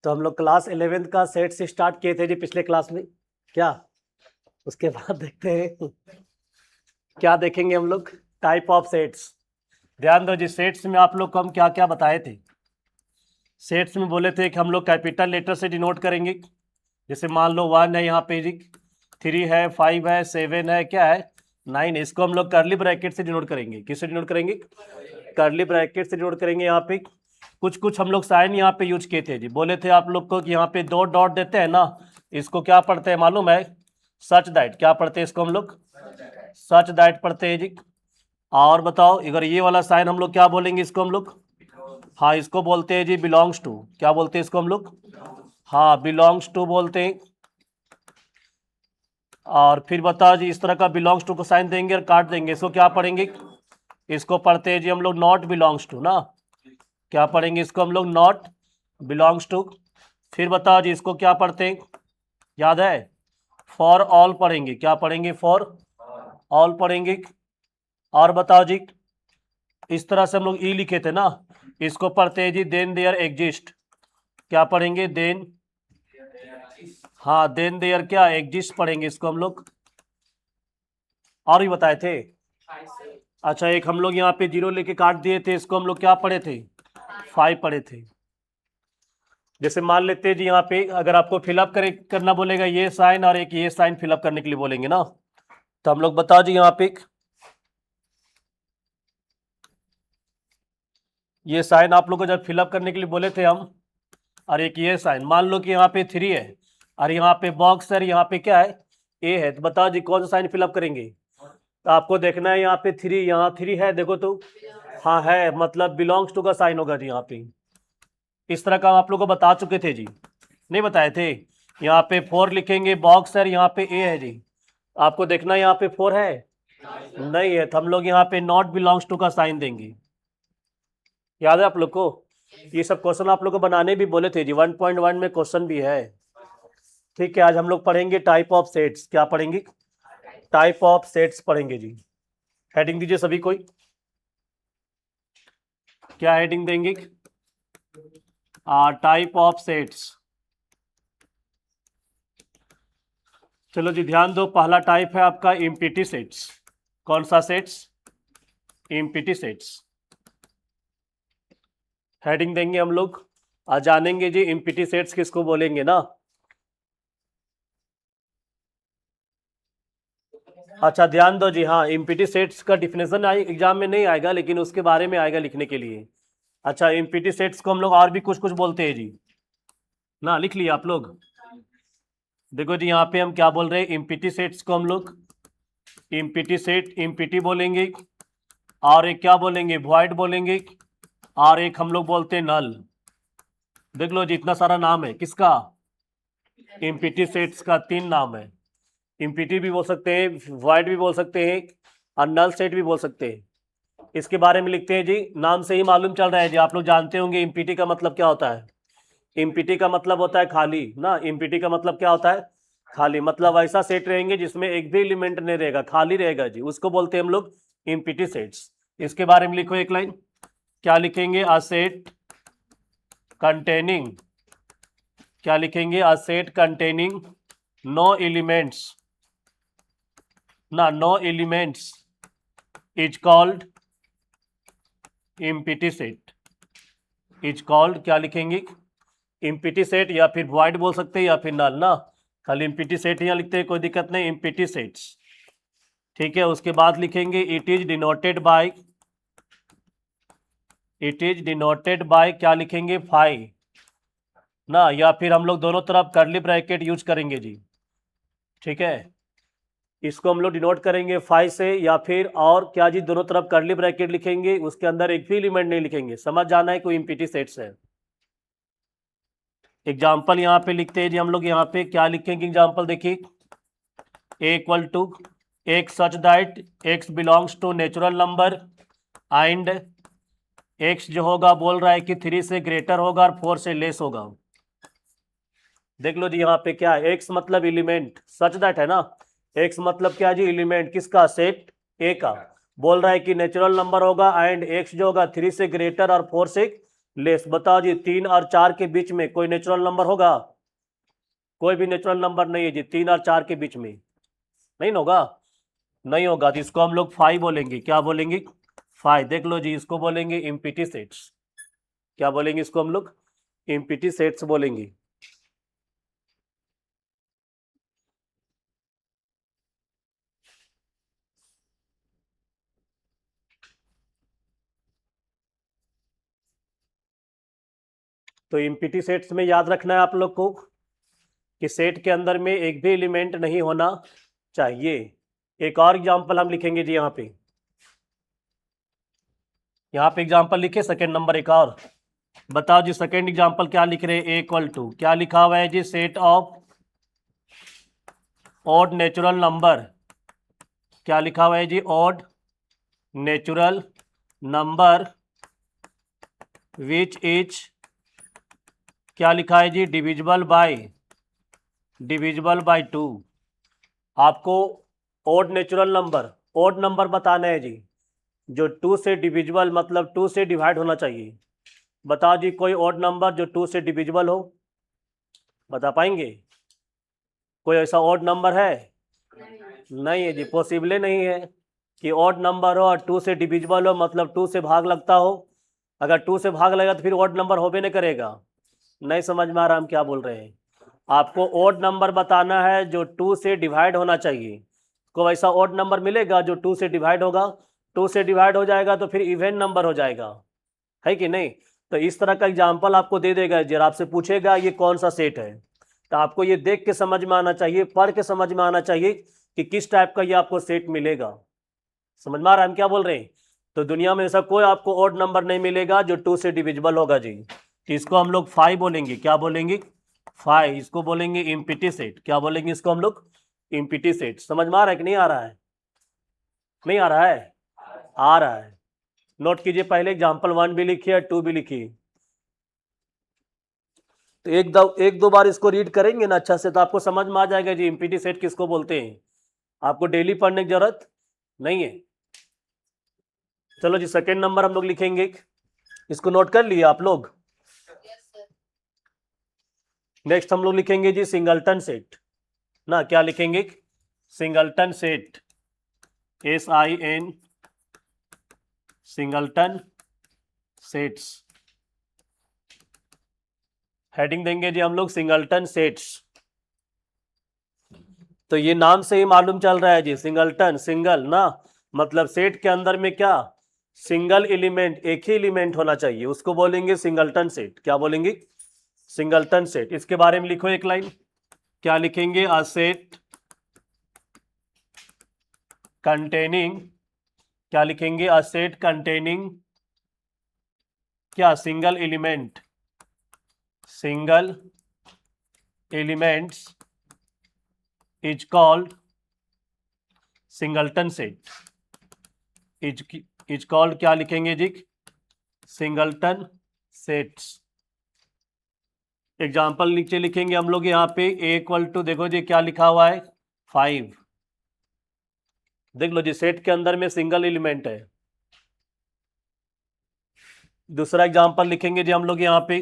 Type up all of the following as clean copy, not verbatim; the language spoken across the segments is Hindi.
तो हम लोग क्लास 11th का सेट से स्टार्ट किए थे जी पिछले क्लास में क्या। उसके बाद देखते हैं क्या देखेंगे हम लोग, टाइप ऑफ सेट्स। ध्यान दो जी, सेट्स में आप लोग को हम क्या क्या बताए थे। सेट्स में बोले थे कि हम लोग कैपिटल लेटर से डिनोट करेंगे। जैसे मान लो 1 है यहाँ पे जी, 3 है, 5 है, 7 है, क्या है 9 है। इसको हम लोग कर्ली ब्रैकेट से डिनोट करेंगे। किससे डिनोट करेंगे? कर्ली ब्रैकेट से डिनोट करेंगे। यहाँ पे कुछ कुछ हम लोग साइन यहाँ पे यूज किए थे जी। बोले थे आप लोग को कि यहाँ पे 2 डॉट देते हैं ना, इसको क्या पढ़ते हैं मालूम है? Such that. क्या पढ़ते हैं इसको हम लोग? सच दैट पढ़ते हैं जी। और बताओ, अगर ये वाला साइन हम लोग क्या बोलेंगे इसको हम लोग? हाँ, इसको बोलते हैं जी बिलोंग्स टू। क्या बोलते हैं इसको हम लोग? हाँ, बिलोंग्स टू बोलते हैं। और फिर बताओ जी, इस तरह का बिलोंग्स टू को साइन देंगे और काट देंगे, इसको क्या पढ़ेंगे? इसको पढ़ते हैं जी हम लोग नॉट बिलोंग्स टू ना। क्या पढ़ेंगे इसको हम लोग? Not belongs to. फिर बताओ जी, इसको क्या पढ़ते हैं? याद है? फॉर ऑल पढ़ेंगे। क्या पढ़ेंगे? फॉर ऑल पढ़ेंगे। और बताओ जी, इस तरह से हम लोग ई लिखे थे ना, इसको पढ़ते हैं जी देन देयर एग्जिस्ट। क्या पढ़ेंगे? देन, हाँ देन देयर क्या एग्जिस्ट पढ़ेंगे इसको हम लोग। और भी बताए थे। अच्छा, एक हम लोग यहाँ पे 0 लेके काट दिए थे, इसको हम लोग क्या पढ़े थे? 5 पढ़े थे। जैसे मान लेते हैं जी, यहाँ पे अगर आपको फिलअप करना बोलेगा ये साइन और एक ये साइन फिलअप करने के लिए बोलेंगे ना, तो हम लोग बताओ जी यहाँ पे ये साइन आप लोग को जब फिलअप करने के लिए बोले थे हम, और एक ये साइन, मान लो कि यहाँ पे 3 है और यहाँ पे बॉक्स है, यहाँ पे क्या है? ए है। तो बताओ जी कौन सा साइन फिलअप करेंगे? तो आपको देखना है यहाँ पे 3, यहाँ 3 है, देखो तो हाँ है, मतलब बिलोंग्स टू का साइन होगा जी यहाँ पे। इस तरह का हम आप लोग को बता चुके थे जी, नहीं बताए थे? यहाँ पे 4 लिखेंगे, बॉक्स है, यहाँ पे ए है जी। आपको देखना यहाँ पे 4 है, नहीं है, तो हम लोग यहाँ पे नॉट बिलोंग्स टू का साइन देंगे। याद है आप लोग को? ये सब क्वेश्चन आप लोग को बनाने भी बोले थे जी, 1.1 में क्वेश्चन भी है। ठीक है, आज हम लोग पढ़ेंगे टाइप ऑफ सेट्स। क्या पढ़ेंगे? टाइप ऑफ सेट्स पढ़ेंगे जी। हेडिंग दीजिए सभी कोई। क्या हेडिंग देंगे? Type of sets. चलो जी, ध्यान दो, पहला टाइप है आपका इम्पिटी सेट्स। कौन सा सेट्स? Empty sets. हेडिंग देंगे हम लोग, आज जानेंगे जी इम्पिटी सेट्स किसको बोलेंगे ना। अच्छा ध्यान दो जी, हाँ इम्पिटी सेट्स का डिफिनेशन एग्जाम में नहीं आएगा, लेकिन उसके बारे में आएगा लिखने के लिए। अच्छा, इम्पिटी सेट्स को हम लोग और भी कुछ कुछ बोलते हैं जी ना, लिख लिया आप लोग? देखो जी, यहाँ पे हम क्या बोल रहे हैं, इम्पिटी सेट्स को हम लोग इम्पिटी सेट इम्पिटी बोलेंगे, और एक क्या बोलेंगे? वॉइड बोलेंगे, और एक हम लोग बोलते हैं नल। देख लो जी, इतना सारा नाम है किसका? इम्पिटी सेट्स का 3 नाम है। इम्पिटी भी बोल सकते हैं, वॉइड भी बोल सकते हैं, और नल सेट भी बोल सकते हैं। इसके बारे में लिखते हैं जी, नाम से ही मालूम चल रहा है जी, आप लोग जानते होंगे इम्पिटी का मतलब क्या होता है। इम्पिटी का मतलब होता है खाली ना। इम्पिटी का मतलब क्या होता है? खाली। मतलब ऐसा सेट रहेंगे जिसमें एक भी एलिमेंट नहीं रहेगा, खाली रहेगा जी, उसको बोलते हैं हम लोग इम्पिटी सेट्स। इसके बारे में लिखो एक लाइन। क्या लिखेंगे? अ सेट कंटेनिंग, क्या लिखेंगे? A set containing no elements ना, no elements is called empty set. Is called, क्या लिखेंगे? इम्पिटी सेट, या फिर वॉइड बोल सकते हैं या फिर नल ना। खाली इम्पिटी सेट यहाँ लिखते हैं, कोई दिक्कत नहीं, इम्पिटी सेट्स। ठीक है, उसके बाद लिखेंगे it is denoted by, it is denoted by, क्या लिखेंगे? फाई ना, या फिर हम लोग दोनों तरफ कर्ली ब्रैकेट यूज करेंगे जी। ठीक है, इसको हम लोग डिनोट करेंगे फाई से, या फिर और क्या जी, दोनों तरफ कर्ली ब्रैकेट लिखेंगे, उसके अंदर एक भी एलिमेंट नहीं लिखेंगे। समझ जाना है कोई इम्पिटी सेट्स है। एग्जाम्पल यहाँ पे लिखते हैं जी हम लोग, यहाँ पे क्या लिखेंगे एग्जाम्पल देखिए। ए इक्वल टू एक such that x belongs to natural number and x जो होगा बोल रहा है कि 3 से ग्रेटर होगा और 4 से लेस होगा। देख लो जी, यहाँ पे क्या है? एक्स मतलब एलिमेंट, सच दैट है ना। एक्स मतलब क्या जी? एलिमेंट किसका? सेट ए का। बोल रहा है कि नेचुरल नंबर होगा एंड एक्स जो होगा 3 से ग्रेटर और 4 से लेस। बताओ जी 3 और 4 के बीच में कोई नेचुरल नंबर होगा? कोई भी नेचुरल नंबर नहीं है जी 3 और 4 के बीच में, नहीं ना होगा। नहीं होगा तो इसको हम लोग फाइव बोलेंगे। क्या बोलेंगे? फाइव। देख लो जी, इसको बोलेंगे इम्पिटी सेट्स। क्या बोलेंगे इसको हम लोग? इम्पिटी सेट्स बोलेंगे। तो इम्पिटी सेट्स में याद रखना है आप लोग को कि सेट के अंदर में एक भी एलिमेंट नहीं होना चाहिए। एक और एग्जांपल हम लिखेंगे जी यहाँ पे एग्जांपल लिखे सेकंड नंबर एक और। बताओ जी सेकंड एग्जांपल क्या लिख रहे हैं? ए इक्वल टू क्या लिखा हुआ है जी? Set of odd natural number. क्या लिखा हुआ है जी? Odd natural number which is क्या लिखा है जी? Divisible by 2। आपको ऑड नंबर बताना है जी जो 2 से डिविजिबल मतलब 2 से डिवाइड होना चाहिए। बताओ जी कोई ऑड नंबर जो 2 से डिविजिबल हो, बता पाएंगे? कोई ऐसा ऑड नंबर है? नहीं है जी, पॉसिबल नहीं है कि ऑड नंबर हो और 2 से डिविजिबल हो मतलब 2 से भाग लगता हो। अगर 2 से भाग लगेगा तो फिर ऑड नंबर होबे नहीं करेगा। नहीं समझ में आ रहा हम क्या बोल रहे हैं? आपको ऑड नंबर बताना है जो 2 से डिवाइड होना चाहिए। कोई ऐसा ऑड नंबर मिलेगा जो 2 से डिवाइड होगा? 2 से डिवाइड हो जाएगा तो फिर इवन नंबर हो जाएगा, है कि नहीं? तो इस तरह का एग्जाम्पल आपको दे देगा, जरा आपसे पूछेगा ये कौन सा सेट है, तो आपको ये देख के समझ में आना चाहिए, पढ़ के समझ में आना चाहिए कि किस टाइप का ये आपको सेट मिलेगा। समझ में आ रहा है हम क्या बोल रहे हैं? तो दुनिया में ऐसा कोई आपको ऑड नंबर नहीं मिलेगा जो 2 से डिविजिबल होगा जी। तो इसको हम लोग फाइव बोलेंगे। क्या बोलेंगे? फाइव। इसको बोलेंगे इम्पिटी सेट। क्या बोलेंगे इसको हम लोग? Empty set. समझ में आ रहा है कि नहीं आ रहा है? नहीं आ रहा है? आ रहा है। नोट कीजिए, पहले एग्जाम्पल 1 भी लिखिए और 2 भी लिखिए। तो एक दो बार इसको रीड करेंगे ना अच्छा से तो आपको समझ में आ जाएगा जी इम्पिटी सेट किसको बोलते हैं। आपको डेली पढ़ने की जरूरत नहीं है। चलो जी सेकेंड नंबर हम लोग लिखेंगे, इसको नोट कर लिए आप लोग? नेक्स्ट हम लोग लिखेंगे जी सिंगलटन सेट ना। क्या लिखेंगे? Singleton set, SIN, singleton sets. Heading देंगे जी हम लोग सिंगलटन सेट्स। तो ये नाम से ही मालूम चल रहा है जी सिंगलटन, सिंगल ना मतलब सेट के अंदर में क्या सिंगल एलिमेंट, एक ही एलिमेंट होना चाहिए, उसको बोलेंगे सिंगलटन सेट। क्या बोलेंगे? Singleton set. इसके बारे में लिखो एक लाइन। क्या लिखेंगे? अ सेट कंटेनिंग, क्या लिखेंगे? अ सेट कंटेनिंग क्या? Single element, single elements is called singleton set. Is called क्या लिखेंगे जी? Singleton sets. एग्जाम्पल नीचे लिखेंगे हम लोग यहाँ पे ए इक्वल टू, देखो जी क्या लिखा हुआ है? 5। देख लो जी सेट के अंदर में सिंगल एलिमेंट है। दूसरा एग्जाम्पल लिखेंगे जी हम लोग यहाँ पे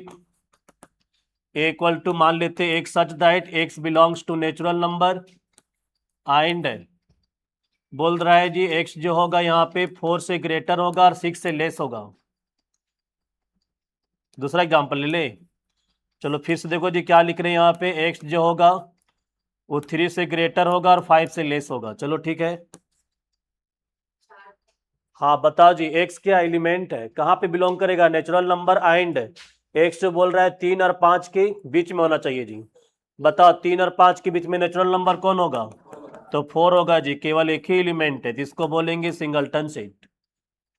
ए इक्वल टू, मान लेते हैं x such that x belongs to natural number and बोल रहा है जी एक्स जो होगा यहाँ पे 4 से ग्रेटर होगा और 6 से लेस होगा। दूसरा एग्जाम्पल ले ले। चलो फिर से देखो जी क्या लिख रहे हैं यहाँ पे, एक्स जो होगा वो 3 से ग्रेटर होगा और 5 से लेस होगा। चलो ठीक है। हाँ बताओ जी एक्स क्या एलिमेंट है, कहाँ पे बिलोंग करेगा? नेचुरल नंबर एंड एक्स जो बोल रहा है 3 और 5 के बीच में होना चाहिए जी। बताओ 3 और 5 के बीच में नेचुरल नंबर कौन होगा? तो 4 होगा जी, केवल एक ही एलिमेंट है जिसको बोलेंगे सिंगलटन सेट।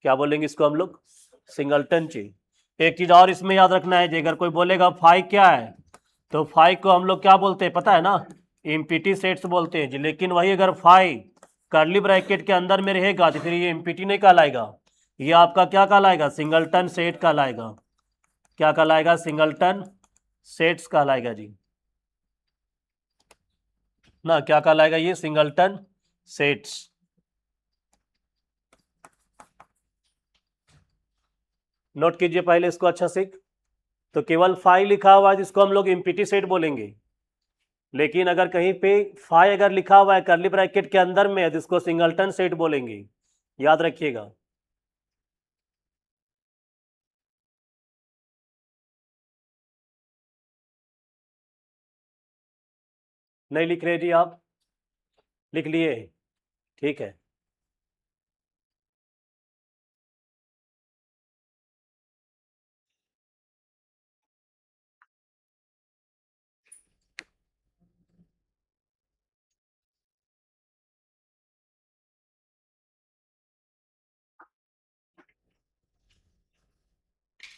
क्या बोलेंगे इसको हम लोग? Singleton set. एक चीज और इसमें याद रखना है जी, अगर कोई बोलेगा फाइव क्या है तो फाइव को हम लोग क्या बोलते हैं पता है ना? इम्पिटी सेट्स बोलते हैं जी। लेकिन वही अगर फाइव कर्ली ब्रैकेट के अंदर में रहेगा तो फिर ये इम्पिटी नहीं कहलाएगा, ये आपका क्या कहलाएगा? सिंगलटन सेट कहलाएगा। क्या कहलाएगा? सिंगलटन सेट्स कहलाएगा जी ना। क्या कहलाएगा? ये सिंगलटन सेट्स। नोट कीजिए पहले इसको अच्छा से। तो केवल फाई लिखा हुआ है जिसको हम लोग इम्पिटी सेट बोलेंगे। लेकिन अगर कहीं पे फाई अगर लिखा हुआ है कर्ली ब्रैकेट के अंदर में है तो इसको सिंगलटन सेट बोलेंगे, याद रखिएगा। नहीं लिख रहे जी आप? लिख लिए? ठीक है।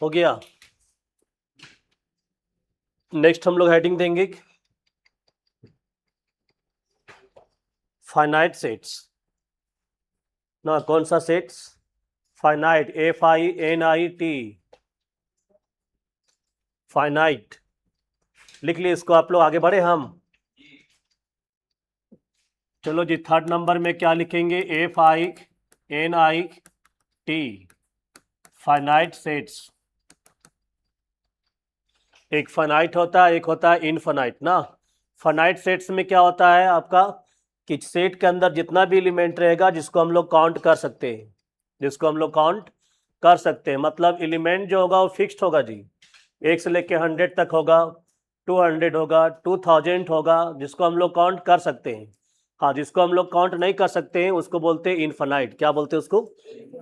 हो गया। नेक्स्ट हम लोग हेडिंग देंगे फाइनाइट सेट्स। ना कौन सा सेट्स? Finite, FINIT, finite. लिख लिए इसको आप लोग, आगे बढ़े हम। चलो जी, थर्ड नंबर में क्या लिखेंगे? FINIT, finite sets. एक फाइनाइट होता है, एक होता है इनफाइनाइट ना। फाइनाइट सेट्स में क्या होता है आपका कि सेट के अंदर जितना भी एलिमेंट रहेगा जिसको हम लोग काउंट कर सकते हैं, जिसको हम लोग काउंट कर सकते हैं, मतलब एलिमेंट जो होगा वो फिक्स्ड होगा जी। 1 से लेके 100 तक होगा, 200 होगा, 2000 होगा, जिसको हम लोग काउंट कर सकते हैं। हाँ, जिसको हम लोग काउंट नहीं कर सकते हैं उसको बोलते हैं इनफाइनाइट। क्या बोलते हैं उसको?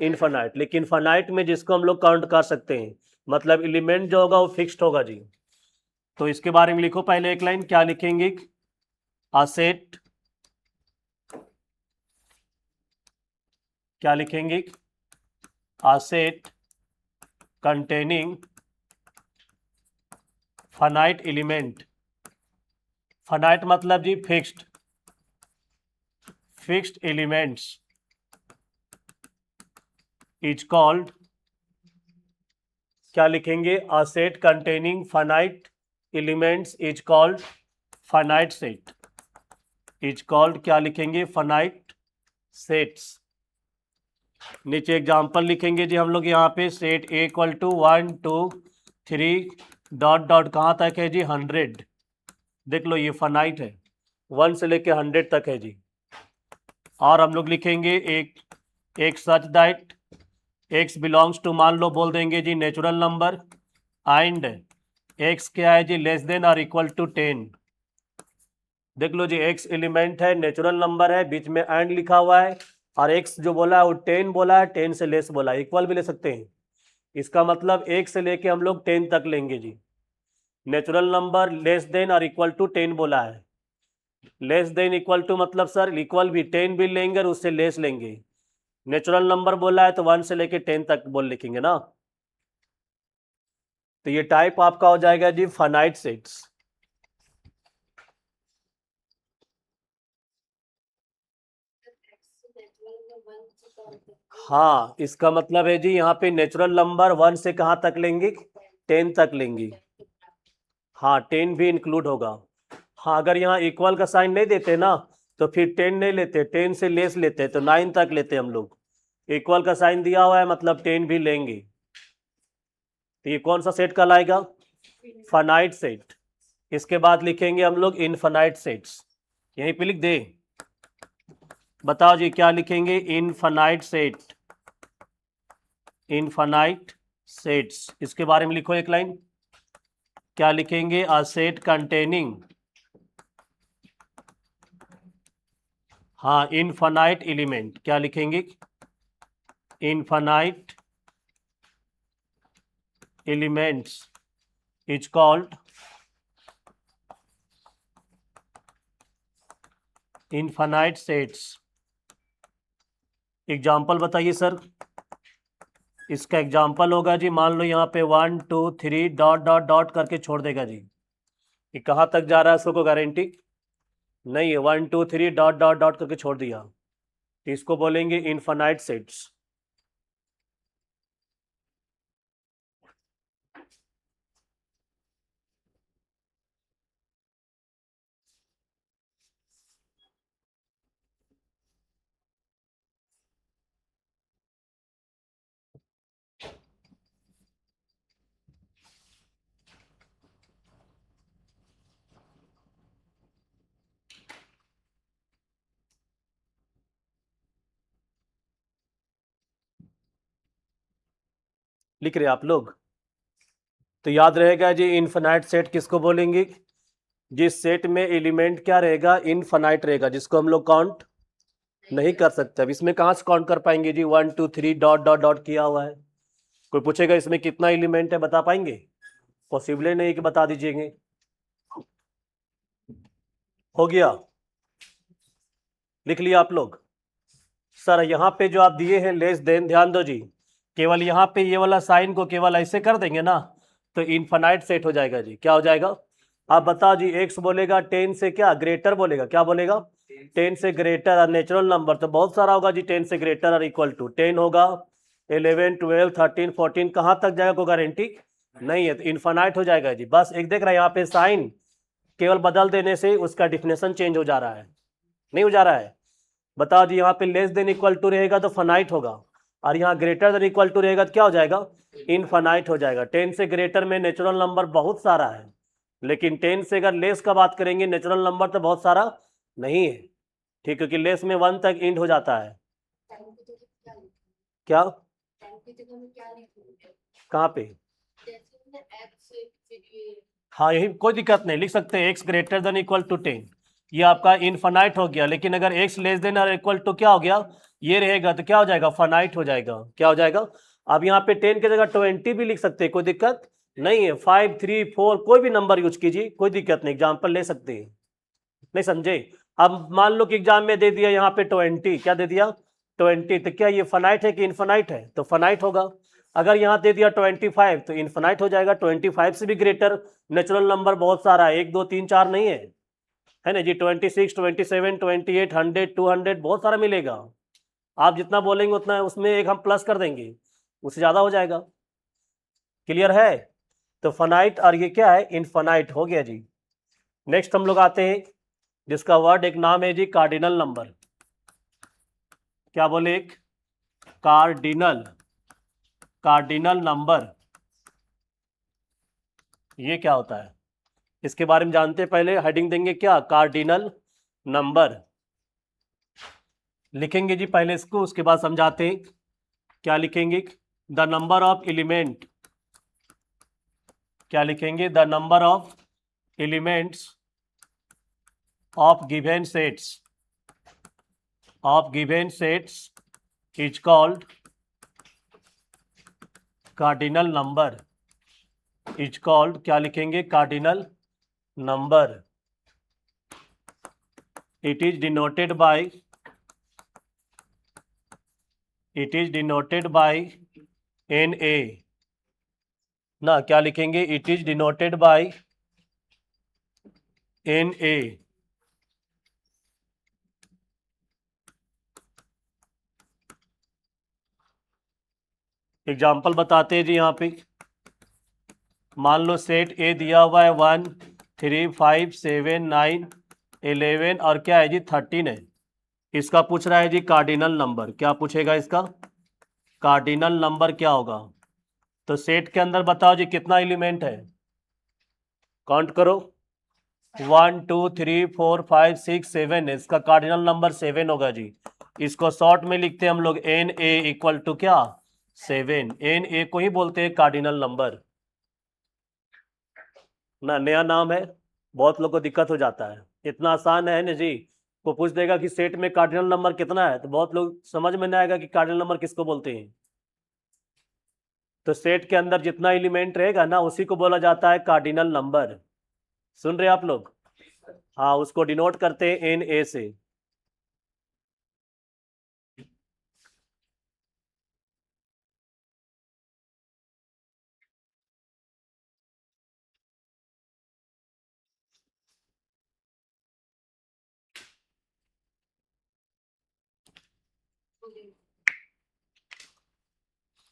इनफाइनाइट। लेकिन फाइनाइट में जिसको हम लोग काउंट कर सकते हैं, मतलब एलिमेंट जो होगा वो फिक्स्ड होगा जी। तो इसके बारे में लिखो पहले एक लाइन, क्या लिखेंगे? अ सेट, क्या लिखेंगे? A set containing finite element. Finite मतलब जी fixed, fixed elements is called, क्या लिखेंगे? A set containing finite elements is called finite set. Is called क्या लिखेंगे? Finite sets. नीचे एग्जांपल लिखेंगे जी हम लोग यहाँ पे, set A equal to 1 2 3 dot dot कहाँ तक है जी? 100। देख लो ये फाइनाइट है, 1 से लेके 100 तक है जी। और हम लोग लिखेंगे एक such that x belongs to, मान लो बोल देंगे जी नेचुरल नंबर, एंड x क्या है जी? लेस देन और इक्वल टू 10। देख लो जी, x एलिमेंट है, नेचुरल नंबर है, बीच में एंड लिखा हुआ है, और x जो बोला है वो 10 बोला है, 10 से लेस बोला है, इक्वल भी ले सकते हैं। इसका मतलब 1 से लेके हम लोग 10 तक लेंगे जी। नेचुरल नंबर लेस देन और इक्वल टू 10 बोला है। लेस देन इक्वल टू मतलब सर इक्वल भी 10 भी लेंगे और उससे लेस लेंगे। नेचुरल नंबर बोला है तो 1 से लेके 10 तक बोल लिखेंगे ना। तो ये टाइप आपका हो जाएगा जी फाइनाइट सेट्स। हाँ, इसका मतलब है जी यहाँ पे नेचुरल नंबर 1 से कहाँ तक लेंगे? 10 तक लेंगे। हाँ, 10 भी इंक्लूड होगा। हाँ, अगर यहाँ इक्वल का साइन नहीं देते ना तो फिर 10 नहीं लेते, 10 से लेस लेते, तो 9 तक लेते हम लोग। इक्वल का साइन दिया हुआ है मतलब 10 भी लेंगे। तो ये कौन सा सेट कहलाएगा? Finite set. इसके बाद लिखेंगे हम लोग इनफाइनाइट सेट्स। यहीं पे लिख दे। बताओ जी क्या लिखेंगे? Infinite set, infinite sets. इसके बारे में लिखो एक लाइन, क्या लिखेंगे? अ सेट कंटेनिंग, हाँ इनफाइनाइट एलिमेंट। क्या लिखेंगे? Infinite elements is called infinite sets. Example बताइए सर। इसका एग्जाम्पल होगा जी, मान लो यहाँ पे 1 2 3 डॉट डॉट डॉट करके छोड़ देगा जी। ये कहाँ तक जा रहा है इसको कोई गारंटी नहीं है। 1 2 3 डॉट डॉट डॉट करके छोड़ दिया, तो इसको बोलेंगे इनफाइनाइट सेट्स। लिख रहे आप लोग? तो याद रहेगा जी, इनफिनाइट सेट किसको बोलेंगे? जिस सेट में एलिमेंट क्या रहेगा? इनफिनाइट रहेगा, जिसको हम लोग काउंट नहीं कर सकते। अब इसमें कहाँ से काउंट कर पाएंगे जी? 1 2 3 डॉट डॉट डॉट किया हुआ है। कोई पूछेगा इसमें कितना एलिमेंट है, बता पाएंगे? पॉसिबल ही नहीं कि बता दीजिएंगे। हो गया, लिख लिया आप लोग? सर यहाँ पे जो आप दिए हैं लेस देन, ध्यान दो जी, केवल यहाँ पे ये वाला साइन को केवल ऐसे कर देंगे ना तो इनफाइनाइट सेट हो जाएगा जी। क्या हो जाएगा? आप बताओ जी, एक्स बोलेगा 10 से क्या ग्रेटर बोलेगा? क्या बोलेगा? 10 से ग्रेटर। और नेचुरल नंबर तो बहुत सारा होगा जी, 10 से ग्रेटर और इक्वल टू 10 होगा, 11 12 13 14 कहाँ तक जाएगा कोई गारंटी नहीं है, तो इनफाइनाइट हो जाएगा जी। बस एक देख रहा है यहाँ पे साइन केवल बदल देने से उसका डिफिनेशन चेंज हो जा रहा है, नहीं हो जा रहा है? बताओ जी, यहाँ पे लेस देन इक्वल टू रहेगा तो फाइनाइट होगा, और यहाँ ग्रेटर देन इक्वल टू रहेगा तो क्या हो जाएगा? इनफाइनाइट हो जाएगा। 10 से ग्रेटर में नेचुरल नंबर बहुत सारा है, लेकिन 10 से अगर लेस का बात करेंगे नेचुरल नंबर तो बहुत सारा नहीं है, ठीक, क्योंकि लेस में 1 तक इंड हो जाता है। क्या? कहाँ पे? हाँ यही, कोई दिक्कत नहीं, लिख सकते हैं x greater than equal to 10, ये आपका इनफाइनाइट हो गया। लेकिन अगर एक्स लेस देन और इक्वल टू क्या हो गया, ये रहेगा तो क्या हो जाएगा? फाइनाइट हो जाएगा। क्या हो जाएगा? अब यहाँ पे 10 की जगह 20 भी लिख सकते हैं, कोई दिक्कत नहीं है। 5 3 4 कोई भी नंबर यूज कीजिए, कोई दिक्कत नहीं, एग्जाम्पल ले सकते हैं, नहीं समझे? अब मान लो कि एग्जाम में दे दिया यहाँ पे 20, क्या दे दिया? 20, तो क्या ये फाइनाइट है कि इनफाइनाइट है? तो फाइनाइट होगा। अगर यहाँ दे दिया 25 तो इनफाइनाइट हो जाएगा। 25 से भी ग्रेटर नेचुरल नंबर बहुत सारा है, 1 2 3 4 नहीं है ना जी? 26 27 28 100 200 बहुत सारा मिलेगा। आप जितना बोलेंगे उतना उसमें एक हम प्लस कर देंगे, उससे ज़्यादा हो जाएगा। क्लियर है? तो फाइनाइट और ये क्या है? इनफाइनाइट हो गया जी। नेक्स्ट हम लोग आते हैं, जिसका वर्ड एक नाम है जी कार्डिनल नंबर। क्या बोले? एक कार्डिनल, कार्डिनल नंबर, ये क्या होता है इसके बारे में जानते हैं? पहले हेडिंग देंगे क्या? कार्डिनल नंबर लिखेंगे जी पहले इसको, उसके बाद समझाते हैं। क्या लिखेंगे? द नंबर ऑफ एलिमेंट, क्या लिखेंगे? The number of elements of given sets, of given sets is called cardinal number, is called, क्या लिखेंगे? Cardinal number. It is denoted by, it is denoted by n A ना, क्या लिखेंगे? It is denoted by n A. Example बताते हैं जी यहाँ पे। मान लो सेट ए दिया हुआ है 1 3 5 7 9 11 और क्या है जी 13 है। इसका पूछ रहा है जी कार्डिनल नंबर। क्या पूछेगा इसका? कार्डिनल नंबर क्या होगा? तो सेट के अंदर बताओ जी कितना एलिमेंट है, काउंट करो। 1 2 3 4 5 6 7 है, इसका कार्डिनल नंबर 7 होगा जी। इसको शॉर्ट में लिखते हैं हम लोग एन ए इक्वल टू क्या? 7। एन ए को ही बोलते हैं कार्डिनल नंबर ना, नया नाम है, बहुत लोग को दिक्कत हो जाता है। इतना आसान है ना जी, को पूछ देगा कि सेट में कार्डिनल नंबर कितना है तो बहुत लोग समझ में नहीं आएगा कि कार्डिनल नंबर किसको बोलते हैं। तो सेट के अंदर जितना एलिमेंट रहेगा ना उसी को बोला जाता है कार्डिनल नंबर। सुन रहे आप लोग? हाँ, उसको डिनोट करते हैं एन ए से।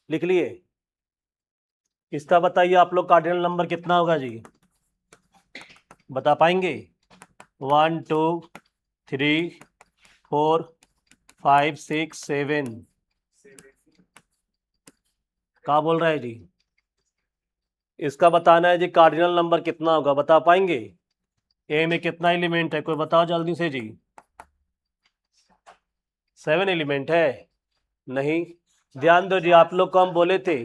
लिख लिए? इसका बताइए आप लोग कार्डिनल नंबर कितना होगा जी, बता पाएंगे? 1 2 3 4 5 6 7 क्या बोल रहा है जी? इसका बताना है जी कार्डिनल नंबर कितना होगा, बता पाएंगे? ए में कितना एलिमेंट है, कोई बताओ जल्दी से जी। 7 एलिमेंट है? नहीं, ध्यान दो जी, आप लोग को हम बोले थे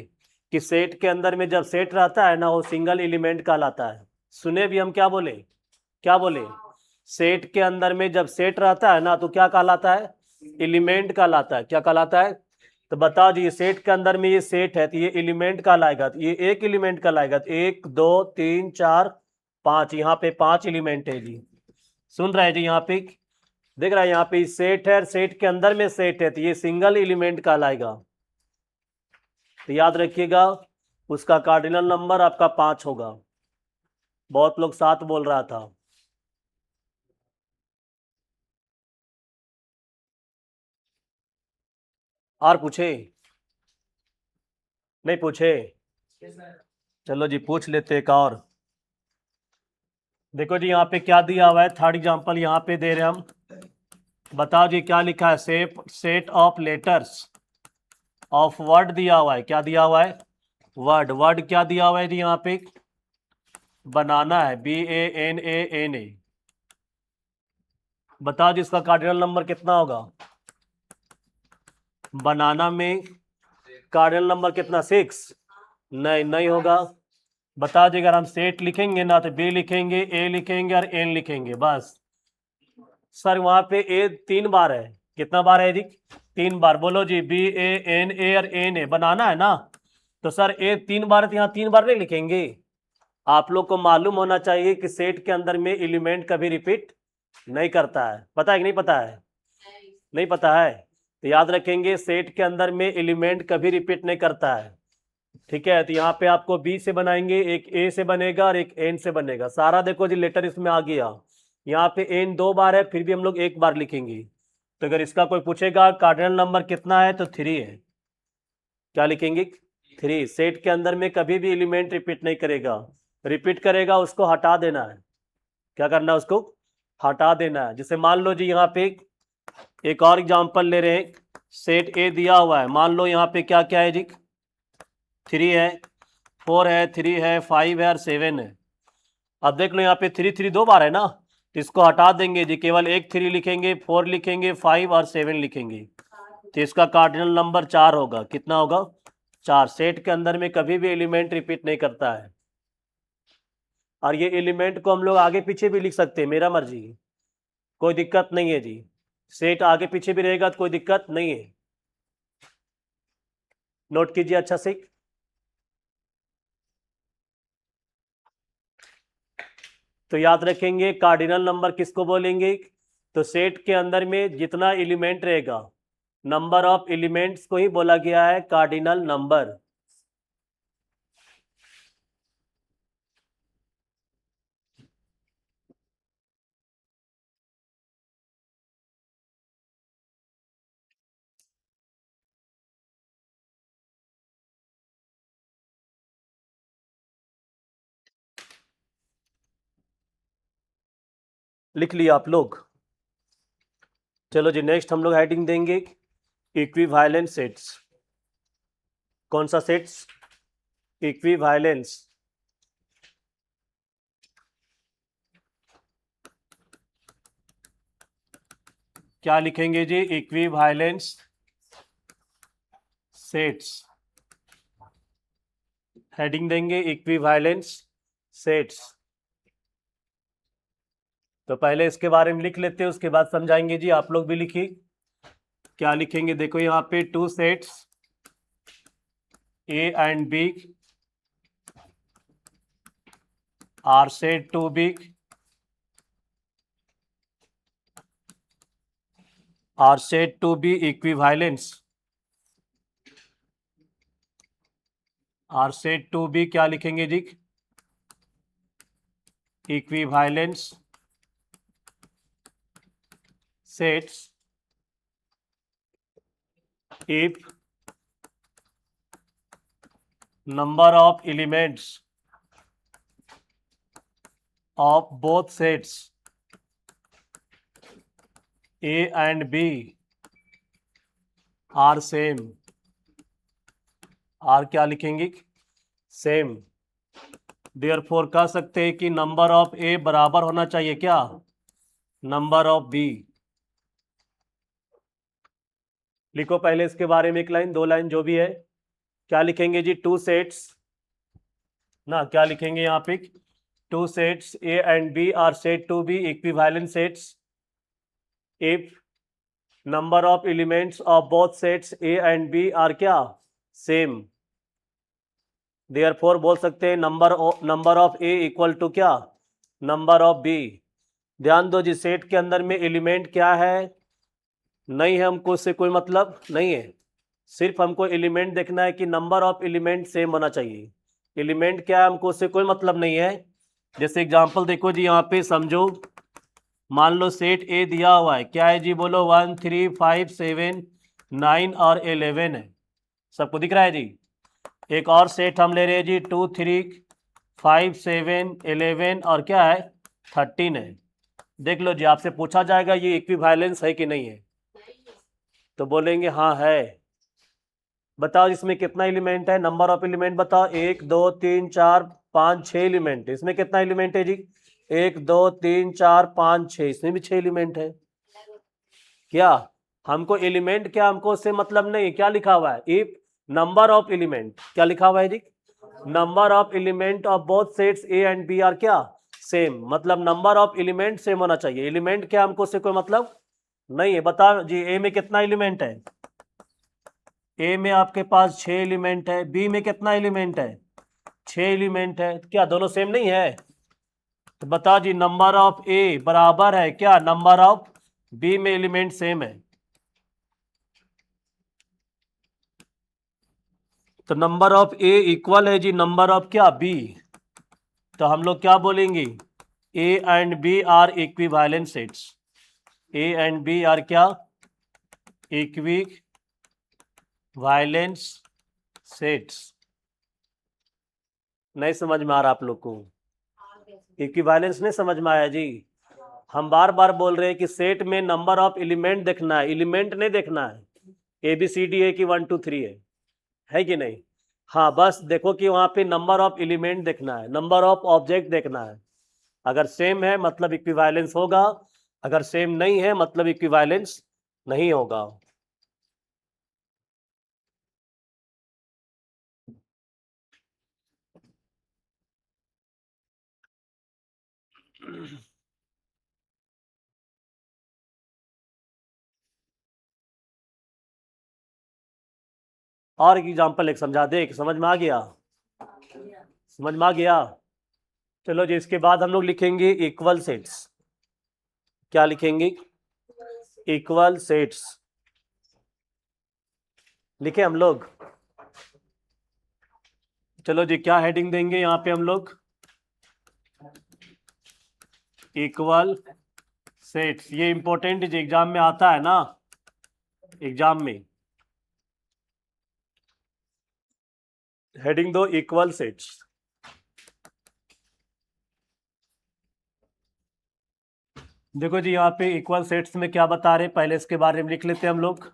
कि सेट के अंदर में जब सेट रहता है ना वो सिंगल एलिमेंट कहलाता है। सुने भी हम क्या बोले, क्या बोले, सेट के अंदर में जब सेट रहता है ना तो क्या कहलाता है, एलिमेंट कहलाता है। क्या कहलाता है, तो बताओ जी, सेट के अंदर में ये सेट है तो ये एलिमेंट कहलाएगा, तो ये एक एलिमेंट कहलाएगा। तो 1 2 3 4 5, यहाँ पे 5 एलिमेंट है जी। सुन रहे हैं जी, यहाँ पे देख रहा है, यहाँ पे सेट है, सेट के अंदर में सेट है तो ये सिंगल एलिमेंट कहलाएगा। तो याद रखिएगा उसका कार्डिनल नंबर आपका 5 होगा। बहुत लोग 7 बोल रहा था। और पूछे, नहीं पूछे, चलो जी पूछ लेते एक और। देखो जी यहाँ पे क्या दिया हुआ है, थर्ड एग्जांपल यहाँ पे दे रहे हैं हम। बताओ जी क्या लिखा है, set of letters of word दिया हुआ है। क्या दिया हुआ है, वर्ड। वर्ड क्या दिया हुआ है जी, यहाँ पे बनाना है, BANANA। बताओ जी इसका कार्डिनल नंबर कितना होगा, बनाना में कार्डिनल नंबर कितना, 6? नहीं, नहीं होगा। बता जी, अगर हम सेट लिखेंगे ना तो B लिखेंगे, A लिखेंगे और N लिखेंगे बस। सर वहां पे A 3 बार है, कितना बार है जी, 3 बार। बोलो जी, BANA और NA बनाना है ना, तो सर A 3 बार है तो यहाँ 3 बार नहीं लिखेंगे। आप लोग को मालूम होना चाहिए कि सेट के अंदर में एलिमेंट कभी रिपीट नहीं करता है। पता है कि नहीं पता है, नहीं पता है, तो याद रखेंगे सेट के अंदर में एलिमेंट कभी रिपीट नहीं करता है। ठीक है, तो यहाँ पे आपको B से बनाएंगे, एक A से बनेगा और एक N से बनेगा। सारा देखो जी लेटर इसमें आ गया। यहाँ पे N 2 बार है, फिर भी हम लोग 1 बार लिखेंगे। तो अगर इसका कोई पूछेगा कार्डिनल नंबर कितना है तो 3 है। क्या लिखेंगे, 3। सेट के अंदर में कभी भी एलिमेंट रिपीट नहीं करेगा, रिपीट करेगा उसको हटा देना है। क्या करना है, उसको हटा देना है। जैसे मान लो जी यहाँ पे एक और एग्जांपल ले रहे हैं, सेट ए दिया हुआ है, मान लो यहाँ पे क्या क्या है जी, 3 है, 4 है, 3 है, 5 है और 7 है। अब देख लो यहाँ पे 3 3 2 बार है ना, तो इसको हटा देंगे जी, केवल एक 3 लिखेंगे, 4 लिखेंगे, 5 और 7 लिखेंगे। तो इसका कार्डिनल नंबर 4 होगा। कितना होगा, 4। सेट के अंदर में कभी भी एलिमेंट रिपीट नहीं करता है। और ये एलिमेंट को हम लोग आगे पीछे भी लिख सकते हैं, मेरा मर्जी, कोई दिक्कत नहीं है जी। सेट आगे पीछे भी रहेगा तो कोई दिक्कत नहीं है। नोट कीजिए अच्छा से। तो याद रखेंगे कार्डिनल नंबर किसको बोलेंगे, तो सेट के अंदर में जितना एलिमेंट रहेगा, नंबर ऑफ एलिमेंट्स को ही बोला गया है कार्डिनल नंबर। लिख लिया आप लोग। चलो जी नेक्स्ट हम लोग हेडिंग देंगे इक्विवेलेंट सेट्स। कौन सा सेट्स, इक्विवेलेंस। क्या लिखेंगे जी, इक्विवेलेंस सेट्स। हेडिंग देंगे इक्विवेलेंस सेट्स। तो पहले इसके बारे में लिख लेते हैं, उसके बाद समझाएंगे जी। आप लोग भी लिखिए क्या लिखेंगे। देखो यहाँ पे 2 sets A and B are said to be equivalents। are said to be क्या लिखेंगे जी, equivalents sets if number of elements of both sets A and B are same। Are क्या लिखेंगे, सेम। देयरफॉर कह सकते हैं कि नंबर ऑफ ए बराबर होना चाहिए क्या, नंबर ऑफ बी। लिखो पहले इसके बारे में 1 लाइन 2 लाइन जो भी है। क्या लिखेंगे जी, टू सेट्स ना, क्या लिखेंगे यहाँ पे, two sets A and B are set to be equivalent sets if number of elements of both sets A and B are क्या, सेम। देयरफॉर बोल सकते हैं number of A equal to क्या, नंबर ऑफ बी। ध्यान दो जी, सेट के अंदर में एलिमेंट क्या है, नहीं है, हमको उससे कोई मतलब नहीं है। सिर्फ हमको एलिमेंट देखना है कि नंबर ऑफ एलिमेंट सेम होना चाहिए। एलिमेंट क्या है हमको उससे कोई मतलब नहीं है। जैसे एग्जांपल देखो जी, यहाँ पे समझो, मान लो सेट ए दिया हुआ है, क्या है जी, बोलो 1 3 5 7 9 और 11 है, सबको दिख रहा है जी। एक और सेट हम ले रहे हैं जी, 2 3 5 7 11 और क्या है, 13 है। देख लो जी, आपसे पूछा जाएगा ये इक्विवेलेंस है कि नहीं है, तो बोलेंगे हाँ है। बताओ इसमें कितना एलिमेंट है, नंबर ऑफ एलिमेंट बताओ, 1 2 3 4 5 6 एलिमेंट है। इसमें कितना एलिमेंट है जी, 1 2 3 4 5 6, इसमें भी 6 एलिमेंट है। क्या हमको एलिमेंट क्या, हमको उससे मतलब नहीं, क्या लिखा हुआ है, इफ नंबर ऑफ एलिमेंट, क्या लिखा हुआ है जी, number of element of both sets A and B are क्या, सेम। मतलब नंबर ऑफ एलिमेंट सेम होना चाहिए। एलिमेंट क्या, हमको उससे कोई मतलब नहीं है। बताओ जी, ए में कितना एलिमेंट है, ए में आपके पास 6 एलिमेंट है, बी में कितना एलिमेंट है, 6 एलिमेंट है। क्या दोनों सेम नहीं है, तो बताओ जी, नंबर ऑफ ए बराबर है क्या, नंबर ऑफ बी में एलिमेंट सेम है। तो नंबर ऑफ ए इक्वल है जी नंबर ऑफ क्या, बी। तो हम लोग क्या बोलेंगे, A and B are equivalent sets. A and B are क्या, इक्विवेलेंट सेट्स। नहीं समझ में आ रहा आप लोग को, इक्विवेलेंस नहीं समझ में आया जी। हम बार बार बोल रहे हैं कि सेट में नंबर ऑफ एलिमेंट देखना है, एलिमेंट नहीं देखना है। A B C D A की 1 2 3 है कि नहीं। हाँ, बस देखो कि वहाँ पे नंबर ऑफ एलिमेंट देखना है, नंबर ऑफ ऑब्जेक्ट देखना है। अगर सेम है मतलब इक्विवेलेंस होगा, अगर सेम नहीं है मतलब इक्विवेलेंस नहीं होगा। और एक एग्जांपल एक समझा दे, समझ में आ गया, समझ में आ गया। चलो जी, इसके बाद हम लोग लिखेंगे इक्वल सेट्स। क्या लिखेंगे, इक्वल सेट्स लिखे हम लोग। चलो जी, क्या हेडिंग देंगे यहाँ पे हम लोग, इक्वल सेट्स। ये इंपॉर्टेंट एग्जाम में आता है ना, एग्जाम में हेडिंग दो इक्वल सेट्स। देखो जी, यहाँ पे इक्वल सेट्स में क्या बता रहे, पहले इसके बारे में लिख लेते हैं हम लोग।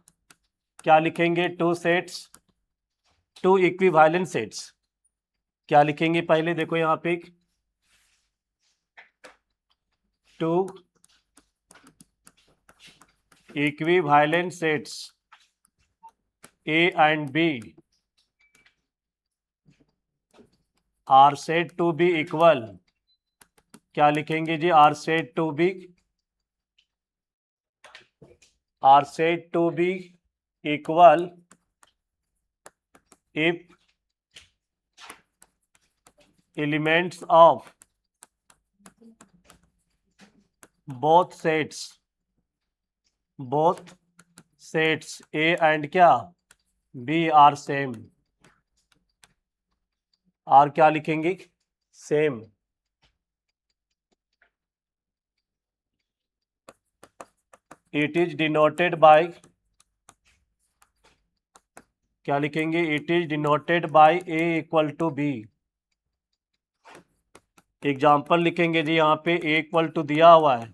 क्या लिखेंगे, two sets, two equivalent sets. क्या लिखेंगे पहले, देखो यहाँ पे, two equivalent sets A and B are set to be equal. क्या लिखेंगे जी, are set to be, are set to be equal if elements of both sets A and क्या B are same। आर क्या लिखेंगे, same. It is denoted by, क्या लिखेंगे, it is denoted by A equal to B. Example लिखेंगे जी, यहाँ पे ए इक्वल टू दिया हुआ है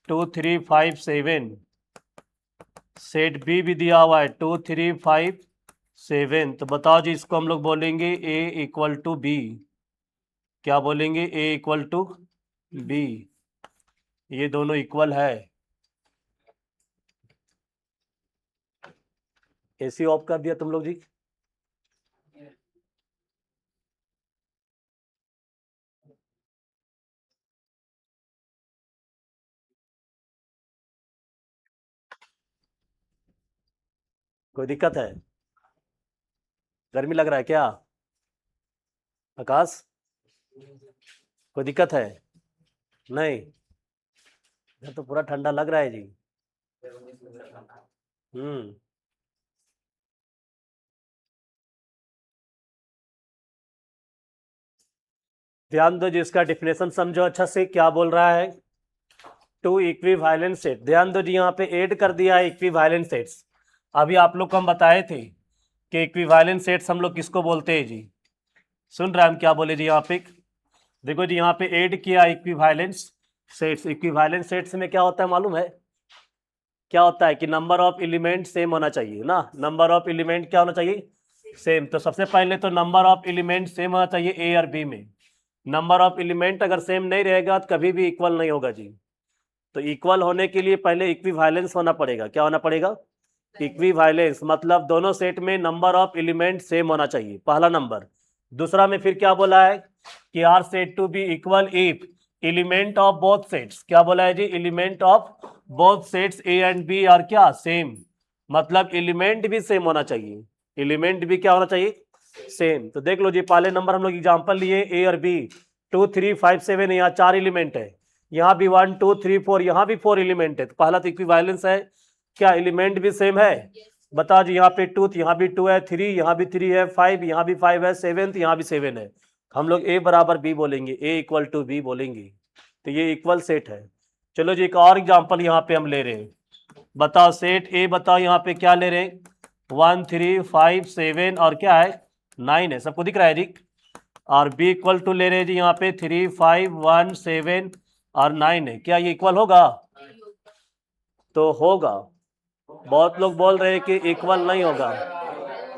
2 3 5 7, सेट बी भी दिया हुआ है 2 3 5 7। तो बताओ जी, इसको हम लोग बोलेंगे ए इक्वल टू बी। क्या बोलेंगे, ए इक्वल टू बी। ये दोनों इक्वल है। एसी ऑफ कर दिया तुम लोग जी। कोई दिक्कत है? गर्मी लग रहा है क्या आकाश? कोई दिक्कत है? नहीं, इधर तो पूरा ठंडा लग रहा है जी। हम्म। ध्यान दो जी, इसका डिफिनेशन समझो अच्छा से, क्या बोल रहा है। टू इक्विवेलेंट सेट, ध्यान दो जी, यहाँ पे ऐड कर दिया है इक्विवेलेंट सेट्स। अभी आप लोग को हम बताए थे कि इक्विवेलेंट सेट्स हम लोग किसको बोलते हैं जी। सुन रहे हैं हम क्या बोले जी यहाँ पे? देखो जी, यहाँ पे ऐड किया इक्विवेलेंट सेट्स। इक्विवेलेंट सेट्स में क्या होता है मालूम है? क्या होता है कि नंबर ऑफ एलिमेंट सेम होना चाहिए ना। नंबर ऑफ एलिमेंट क्या होना चाहिए? सेम। तो सबसे पहले तो नंबर ऑफ एलिमेंट सेम होना चाहिए ए और बी में। नंबर ऑफ एलिमेंट अगर सेम नहीं रहेगा तो कभी भी इक्वल नहीं होगा जी। तो इक्वल होने के लिए पहले इक्विवेलेंस होना पड़ेगा। क्या होना पड़ेगा? इक्विवेलेंस, मतलब दोनों सेट में नंबर ऑफ एलिमेंट सेम होना चाहिए, पहला नंबर। दूसरा में फिर क्या बोला है कि are set to be equal if element of both sets, क्या बोला है जी, element of both sets A and B are क्या सेम, मतलब एलिमेंट भी सेम होना चाहिए। एलिमेंट भी क्या होना चाहिए? सेम। तो देख लो जी, पहले नंबर हम लोग एग्जांपल लिए ए और बी, 2 3 5 7, यहाँ 4 एलिमेंट है, यहाँ भी 1 2 3 4, यहाँ भी 4 एलिमेंट है। तो पहला तो इक्विवेलेंस है, क्या एलिमेंट भी सेम है? बताओ जी, यहाँ पे 2, यहाँ भी 2 है, 3 यहाँ भी 3 है, 5 यहाँ भी 5 है, 7 यहाँ भी 7 है। हम लोग ए बराबर बी बोलेंगे, ए इक्वल टू बी बोलेंगे। तो ये इक्वल सेट है। चलो जी, एक और एग्जांपल यहाँ पे हम ले रहे हैं। बताओ सेट ए, बताओ यहाँ पे क्या ले रहे हैं, 1 3 5 7 और क्या है 9 है, सबको दिख रहा है जी। और बी इक्वल टू ले रहे हैं जी यहाँ पे 3 5 1 7 और 9 है। क्या ये इक्वल होगा? तो होगा। बहुत लोग बोल रहे हैं कि इक्वल नहीं होगा।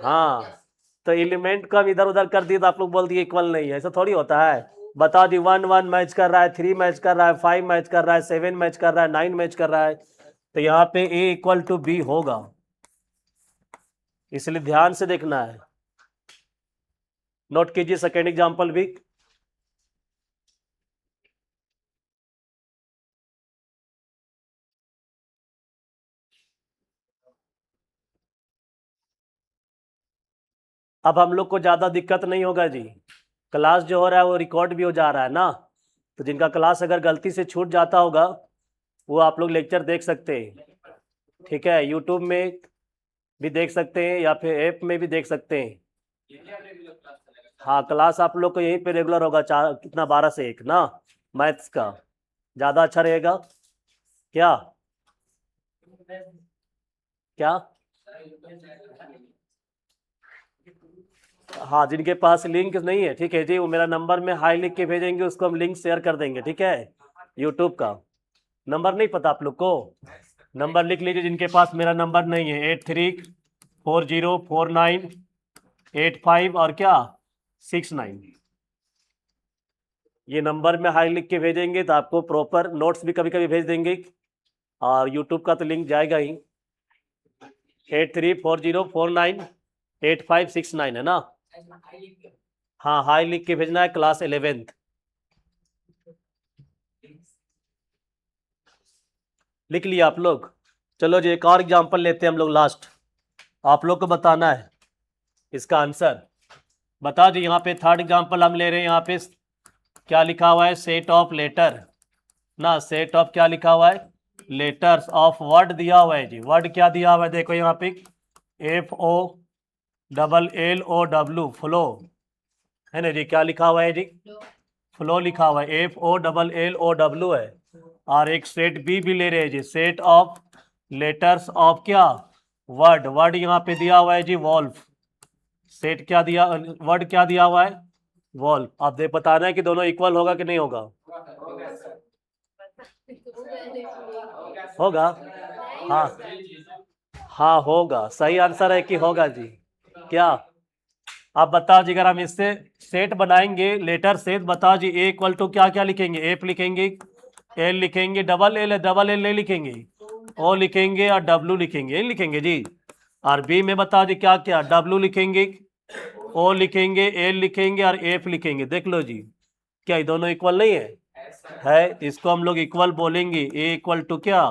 हाँ, तो एलिमेंट का इधर उधर कर दिए तो आप लोग बोल दिए इक्वल नहीं है, ऐसा थोड़ी होता है। बताओ जी, 1 1 मैच कर रहा है, 3 मैच कर रहा है, 5 मैच कर रहा है, 7 मैच कर रहा है, 9 मैच कर रहा है। तो यहाँ पे ए इक्वल टू बी होगा, इसलिए ध्यान से देखना है। नोट कीजिए सेकेंड एग्जाम्पल भी। अब हम लोग को ज़्यादा दिक्कत नहीं होगा जी, क्लास जो हो रहा है वो रिकॉर्ड भी हो जा रहा है ना। तो जिनका क्लास अगर गलती से छूट जाता होगा वो आप लोग लेक्चर देख सकते हैं, ठीक है, यूट्यूब में भी देख सकते हैं या फिर ऐप में भी देख सकते हैं। हाँ, क्लास आप लोग को यहीं पे रेगुलर होगा, 4 कितना 12 से 1 ना, मैथ्स का। ज़्यादा अच्छा रहेगा क्या? क्या? हाँ, जिनके पास लिंक नहीं है, ठीक है जी, वो मेरा नंबर में हाई लिख के भेजेंगे, उसको हम लिंक शेयर कर देंगे, ठीक है। यूट्यूब का नंबर नहीं पता आप लोग को? नंबर लिख लीजिए, जिनके पास मेरा नंबर नहीं है, 83404985 और क्या 69। ये नंबर में हाई लिख के भेजेंगे तो आपको प्रॉपर नोट्स भी कभी कभी भेज देंगे, और यूट्यूब का तो लिंक जाएगा ही। 8340498569 है ना। हाँ, हाई लिख के भेजना है, क्लास 11th। लिख लिया आप लोग? चलो जी, एक और एग्जांपल लेते हैं हम लोग लास्ट, आप लोग को बताना है इसका आंसर। बता जी, यहाँ पे थर्ड एग्जांपल हम ले रहे हैं, यहाँ पे क्या लिखा हुआ है, सेट ऑफ लेटर ना, सेट ऑफ क्या लिखा हुआ है, लेटर्स ऑफ वर्ड दिया हुआ है जी। वर्ड क्या दिया हुआ है, देखो यहाँ पे FOLLOW, फ्लो है ना जी। क्या लिखा हुआ है जी? फ्लो लिखा हुआ है, FOLLOW है। और एक सेट बी भी ले रहे हैं जी, सेट ऑफ लेटर्स ऑफ क्या, वर्ड। वर्ड यहाँ पे दिया हुआ है जी वॉल्फ। सेट क्या दिया, वर्ड क्या दिया हुआ है, वॉल्फ। आप देख बताना है कि दोनों इक्वल होगा कि नहीं होगा। होगा? हाँ, हाँ होगा, सही आंसर है कि होगा जी। क्या आप बताओ जी, अगर हम इससे सेट बनाएंगे लेटर सेट, बताओ जी, ए इक्वल टू क्या क्या लिखेंगे, एफ लिखेंगे, एल लिखेंगे, डबल एल नहीं लिखेंगे, ओ लिखेंगे और डब्लू लिखेंगे, एल लिखेंगे जी। और बी में बताओ जी क्या क्या, डब्लू लिखेंगे, ओ लिखेंगे, एल लिखेंगे और एफ लिखेंगे। देख लो जी, क्या ये दोनों इक्वल नहीं है? इसको हम लोग इक्वल बोलेंगे, ए इक्वल टू क्या,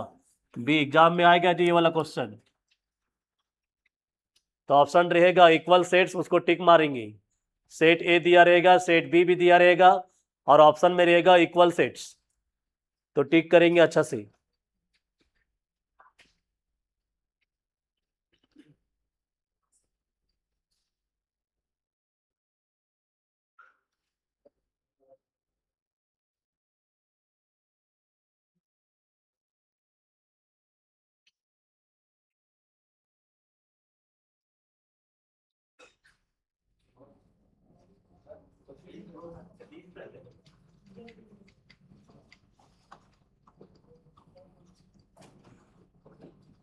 बी। एग्जाम में आएगा जी ये वाला क्वेश्चन। तो ऑप्शन रहेगा इक्वल सेट्स, उसको टिक मारेंगे। सेट ए दिया रहेगा, सेट बी भी दिया रहेगा, और ऑप्शन में रहेगा इक्वल सेट्स, तो टिक करेंगे अच्छा से।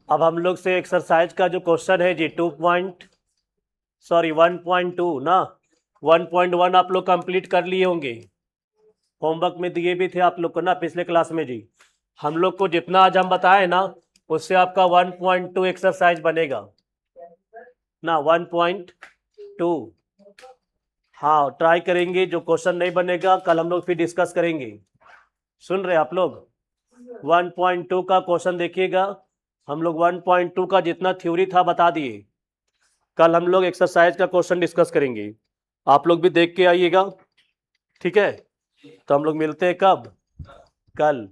अब हम लोग से एक्सरसाइज का जो क्वेश्चन है जी 1.2 ना, 1.1 आप लोग कंप्लीट कर लिए होंगे, होमवर्क में दिए भी थे आप लोग को ना पिछले क्लास में जी। हम लोग को जितना आज हम बताए ना, उससे आपका 1.2 एक्सरसाइज बनेगा ना, 1.2। हाँ ट्राई करेंगे, जो क्वेश्चन नहीं बनेगा कल हम लोग फिर डिस्कस करेंगे। सुन रहे आप लोग? 1.2 का क्वेश्चन देखिएगा, हम लोग 1.2 का जितना थ्योरी था बता दिए, कल हम लोग एक्सरसाइज का क्वेश्चन डिस्कस करेंगे, आप लोग भी देख के आइएगा, ठीक है? तो हम लोग मिलते हैं कब? कल।